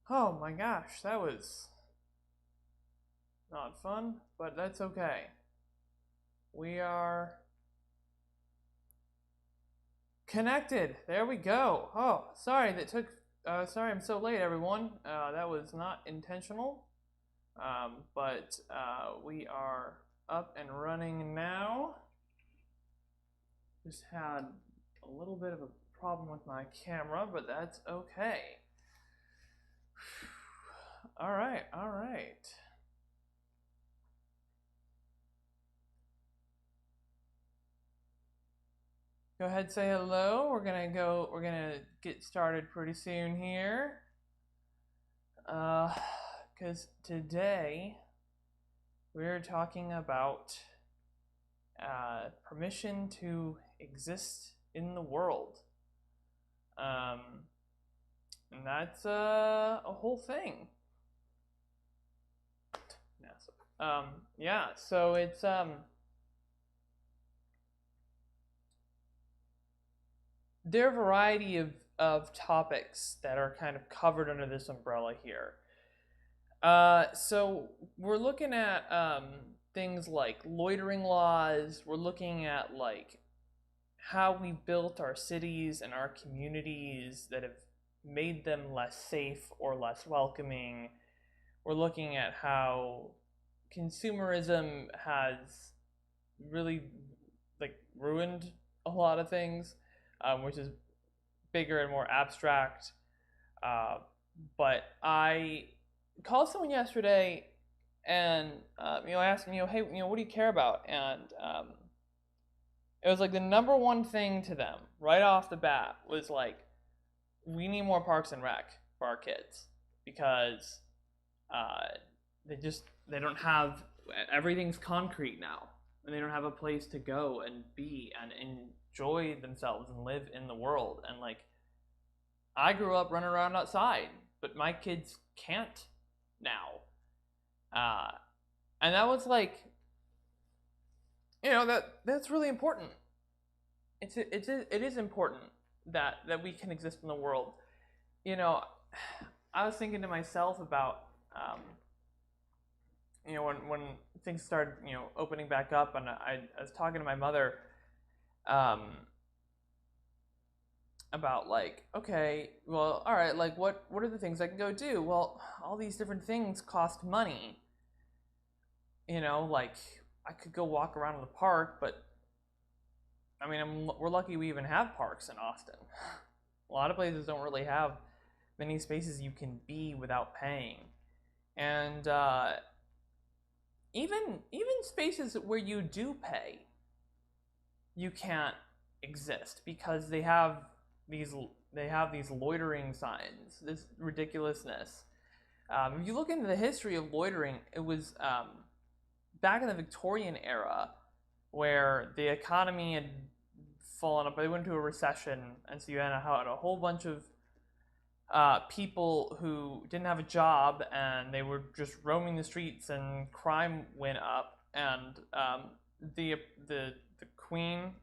Oh my gosh, that was not fun, but that's okay. We are connected. There we go. Oh, sorry that took. Sorry, I'm so late, everyone. That was not intentional. But we are up and running now. Just had a little bit of a problem with my camera, but that's okay. All right, all right. Go ahead, say hello. We're gonna get started pretty soon here. Because today we're talking about permission to exist in the world. And that's a whole thing. Yeah, so it's there are a variety of topics that are kind of covered under this umbrella here. So we're looking at things like loitering laws. We're looking at like how we built our cities and our communities that have made them less safe or less welcoming. We're looking at how consumerism has really like ruined a lot of things, which is bigger and more abstract. But I called someone yesterday, and I asked them, hey, what do you care about? And it was like the number one thing to them right off the bat was like, we need more parks and rec for our kids because they don't have, everything's concrete now, and they don't have a place to go and be and enjoy themselves and live in the world. And like, I grew up running around outside, but my kids can't now. And that was like, that's really important. It is important that we can exist in the world. I was thinking to myself about when things started opening back up, and I was talking to my mother about like, okay, well, all right, like what are the things I can go do? Well, all these different things cost money. Like I could go walk around in the park, but I mean, we're lucky we even have parks in Austin. A lot of places don't really have many spaces you can be without paying, and even spaces where you do pay, you can't exist because they have these loitering signs. This ridiculousness. If you look into the history of loitering, it was back in the Victorian era where the economy had fallen up. They went into a recession, and so you had a whole bunch of people who didn't have a job, and they were just roaming the streets, and crime went up. And the queen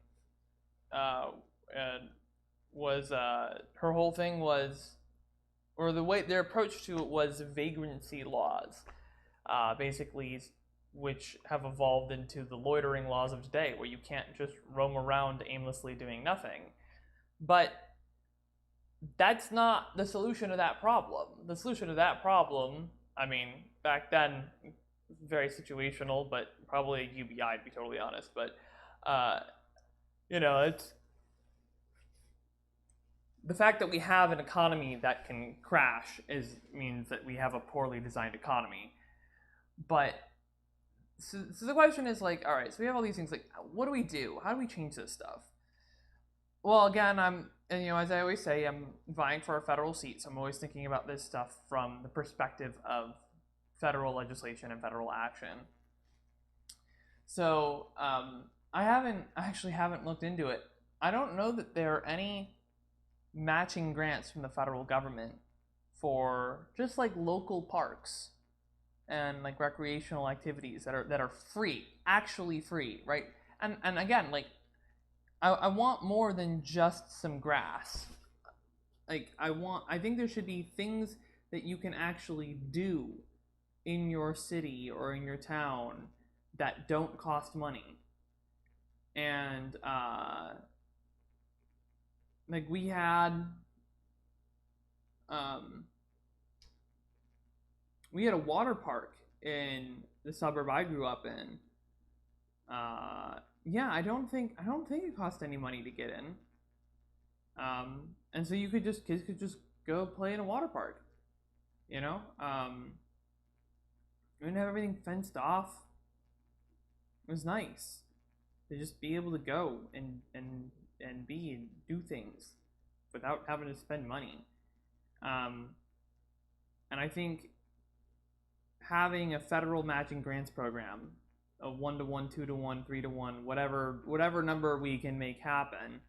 was her whole thing was, or the way their approach to it was vagrancy laws, basically, which have evolved into the loitering laws of today, where you can't just roam around aimlessly doing nothing. But that's not the solution to that problem. The solution to that problem, I mean, back then, very situational, but probably a UBI, to be totally honest. But, it's the fact that we have an economy that can crash means that we have a poorly designed economy. But so the question is like, all right, so we have all these things. Like, what do we do? How do we change this stuff? Well, again, as I always say, I'm vying for a federal seat, so I'm always thinking about this stuff from the perspective of federal legislation and federal action. So I haven't looked into it. I don't know that there are any matching grants from the federal government for just like local parks and like recreational activities that are free, actually free, right? And again, like I want more than just some grass. Like I think there should be things that you can actually do in your city or in your town that don't cost money. And like um, we had a water park in the suburb I grew up in. Yeah, I don't think it cost any money to get in. And so kids could just go play in a water park, you know. We didn't have everything fenced off. It was nice to just be able to go and be and do things without having to spend money. Um, and I think having a federal matching grants program, a 1-to-1, 2-to-1, 3-to-1, whatever number we can make happen,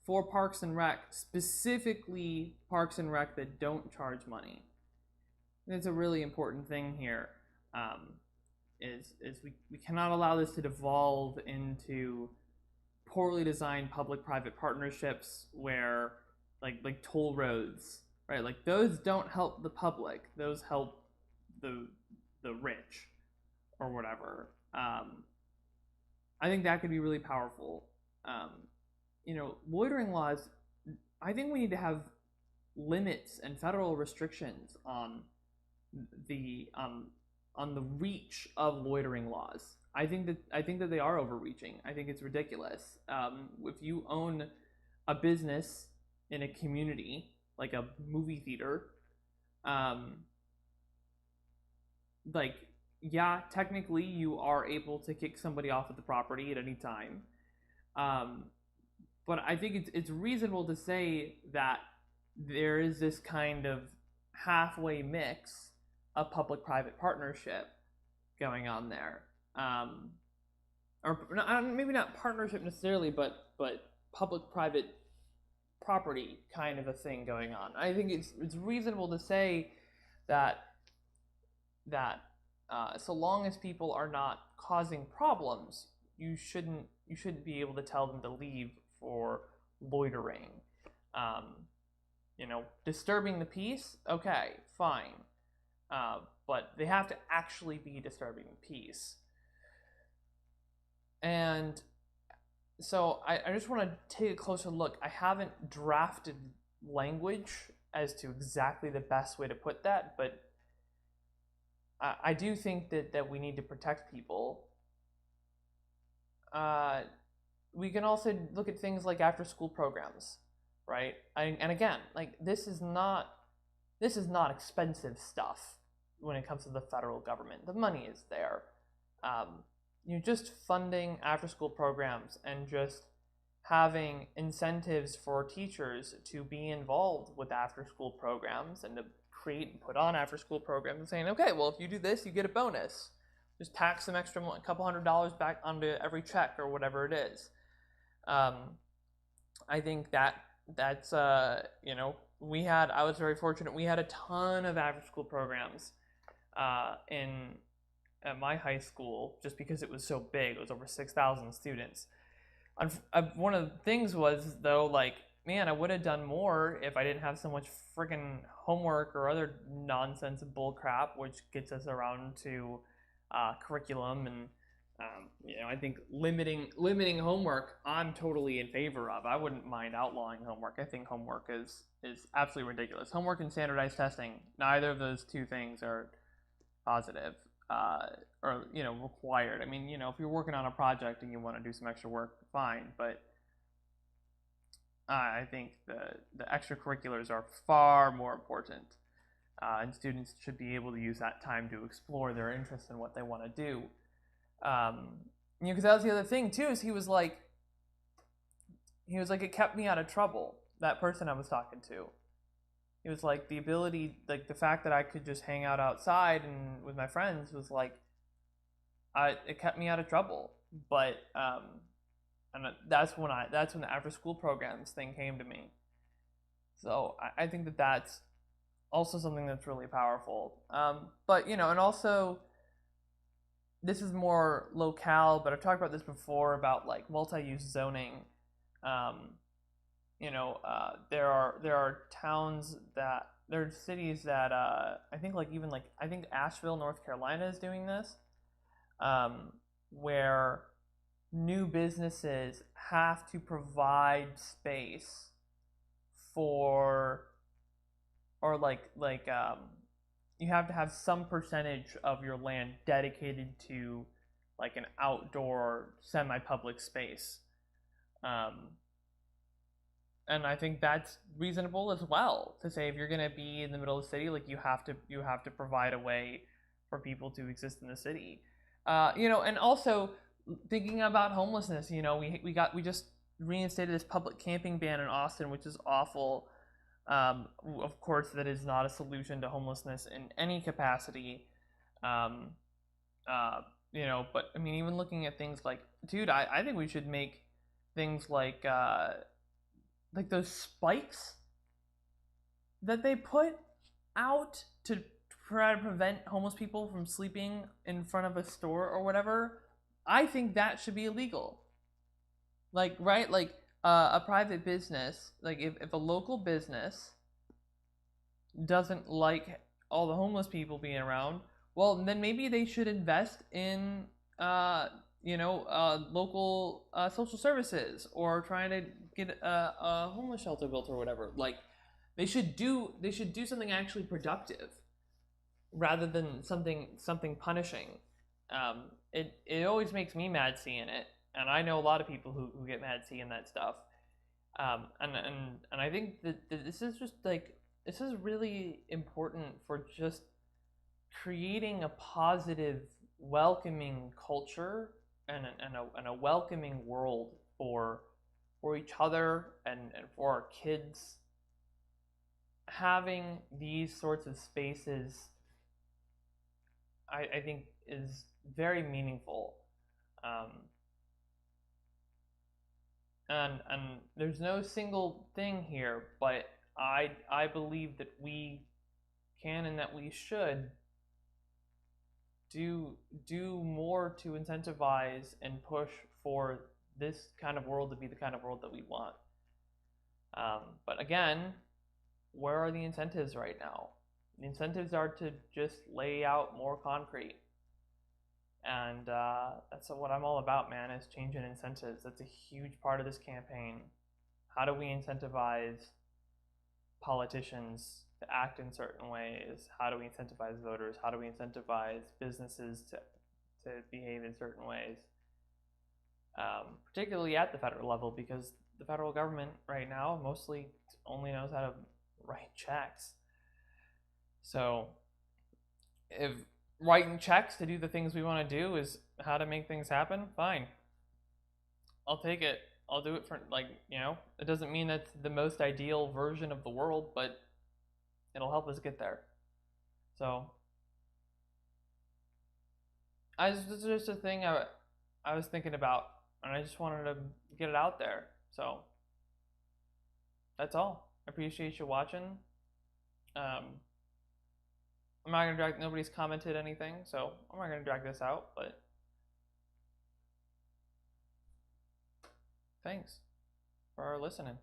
for Parks and Rec, specifically Parks and Rec that don't charge money. It's a really important thing here. Is we cannot allow this to devolve into poorly designed public-private partnerships where like toll roads, right? Like those don't help the public; those help the rich or whatever. I think that could be really powerful. Loitering laws. I think we need to have limits and federal restrictions the on the reach of loitering laws. I think that they are overreaching. I think it's ridiculous. If you own a business in a community like a movie theater, like yeah, technically you are able to kick somebody off of the property at any time. But I think it's reasonable to say that there is this kind of halfway mix of public-private partnership going on there, or maybe not partnership necessarily, but public-private property kind of a thing going on. I think it's reasonable to say that so long as people are not causing problems, you shouldn't be able to tell them to leave for loitering. Disturbing the peace, okay, fine. But they have to actually be disturbing the peace. And so I just want to take a closer look. I haven't drafted language as to exactly the best way to put that, but I do think that we need to protect people. We can also look at things like after-school programs, right? And again, like this is not expensive stuff when it comes to the federal government. The money is there. Just funding after-school programs and just having incentives for teachers to be involved with after-school programs and to create and put on after-school programs and saying, okay, well, if you do this, you get a bonus. Just tack some extra, a couple $100 back onto every check or whatever it is. I think that's I was very fortunate. We had a ton of after-school programs at my high school, just because it was so big. It was over 6,000 students. One of the things was, though, like, man, I would have done more if I didn't have so much freaking homework or other nonsense and bull crap, which gets us around to curriculum. And I think limiting homework, I'm totally in favor of. I wouldn't mind outlawing homework. I think homework is absolutely ridiculous. Homework and standardized testing, neither of those two things are positive or required. I mean, if you're working on a project and you want to do some extra work, fine, but I think the extracurriculars are far more important, and students should be able to use that time to explore their interests and what they want to do. Because that was the other thing too, is he was like, it kept me out of trouble. That person I was talking to, it was like the ability, like the fact that I could just hang out outside and with my friends was like, it kept me out of trouble. But and that's when the after school programs thing came to me. So I think that's also something that's really powerful. But and also, this is more locale, but I've talked about this before about like multi-use zoning. There are towns that there's cities that I think like even like I think Asheville, North Carolina is doing this, where new businesses have to provide space for, or you have to have some percentage of your land dedicated to like an outdoor semi-public space. Um, and I think that's reasonable as well to say if you're going to be in the middle of the city, like you have to provide a way for people to exist in the city. And also thinking about homelessness, we just reinstated this public camping ban in Austin, which is awful. Of course, that is not a solution to homelessness in any capacity. Um, but I mean, even looking at things like, dude, I think we should make things like those spikes that they put out to try to prevent homeless people from sleeping in front of a store or whatever. I think that should be illegal. Like, right? Like, a private business, like if a local business doesn't like all the homeless people being around, well, then maybe they should invest in, local social services, or trying to get a homeless shelter built or whatever. Like, they should do something actually productive rather than something punishing. It always makes me mad seeing it, and I know a lot of people who get mad seeing that stuff. And I think that this is just like, this is really important for just creating a positive, welcoming culture and a welcoming world for each other and for our kids. Having these sorts of spaces, I think, is very meaningful. And there's no single thing here, but I believe that we can and that we should do more to incentivize and push for this kind of world to be the kind of world that we want. But again, where are the incentives right now? The incentives are to just lay out more concrete. And that's what I'm all about, man, is changing incentives. That's a huge part of this campaign. How do we incentivize politicians to act in certain ways? How do we incentivize voters? How do we incentivize businesses to behave in certain ways? Particularly at the federal level, because the federal government right now mostly only knows how to write checks. So if writing checks to do the things we want to do is how to make things happen, fine. I'll take it. I'll do it for, it doesn't mean that's the most ideal version of the world, but it'll help us get there. So, this is just a thing I was thinking about, and I just wanted to get it out there. So, that's all. I appreciate you watching. I'm not gonna drag. Nobody's commented anything, so I'm not gonna drag this out. But thanks for listening.